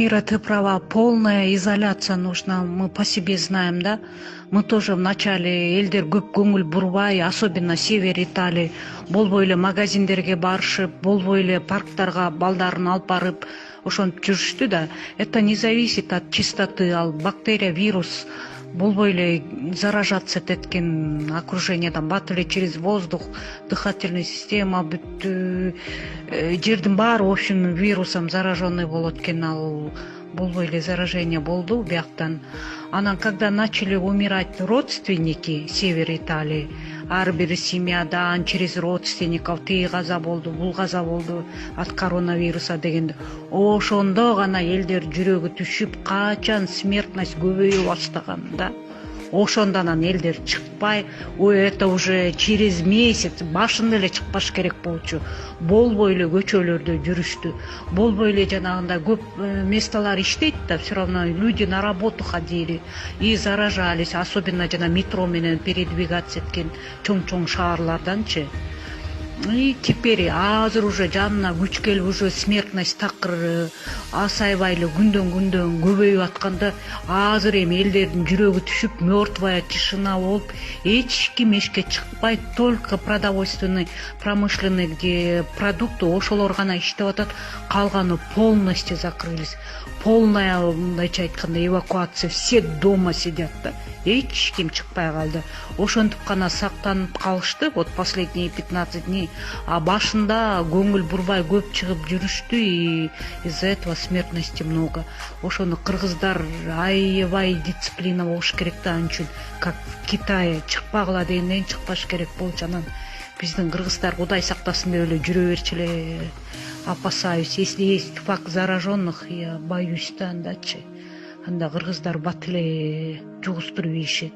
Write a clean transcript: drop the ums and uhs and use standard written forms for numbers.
Мира, ты права, полная изоляция нужна. Мы по себе знаем, да? Мы тоже в начале элдер көп көңүл бурбай, особенно север Италии, болбой эле магазиндерге барышып, болбой эле парктарга балдарын алып барып ошентип жүрүштү да. Это не зависит от чистоты, ал бактерия, вирус болбой эле заражаться эткен окружениедан бат эле через воздух, дыхательная система, бүт жердин баары в общем вирусом зараженный болот экен. Ал болбой эле заражение болду бияктан. Анан когда начали умирать родственники север Италии, ар бир семьядан через родственников тиги каза болду, бул каза болду от коронавируса дегенде, ошондо гана элдер жүрөгү түшүп, качан смертность көбөйө баштаган да. Ошондон анан элдер чыкпай, ой, это уже через месяц, башында эле чыкпаш керек болчу. Болбой эле көчөлөрдө жүрүштү. Болбой эле жанагындай көп местолар иштейт да, все равно люди на работу ходили и заражались, особенно жана метро менен передвигаться эткен чоң шаарларданчы. И теперь азыр уже жанына күч келип, уже смертность такыр азайбай эле күндөн көбөйүп атканда, азыр эми элдердин жүрөгү түшүп, мертвая тишина болуп, эч ким эшикке чыкпай, только продовольственный, промышленный где продукты ошолор гана иштеп атат, калганы полностью закрылись. Полная, мындайча айтканда, эвакуация, все дома сидят да. Эч ким чыкпай калды. Ошентип гана сактанып калышты вот последние 15 дней. А башында көңүл бурбай көп чыгып жүрүштү, и из-за этого смертности много. Ошону кыргыздар аябай дисциплина болуш керек да, анча как в Китае чыкпагыла дегенден чыкпаш керек болчу. Анан биздин кыргыздар Кудай сактасын деп эле жүрө берчү эле. Опасаюсь, если есть факт зараженных, я боюсь да, андачы. Анда кыргыздар бат эле жугуштуруп ийишет.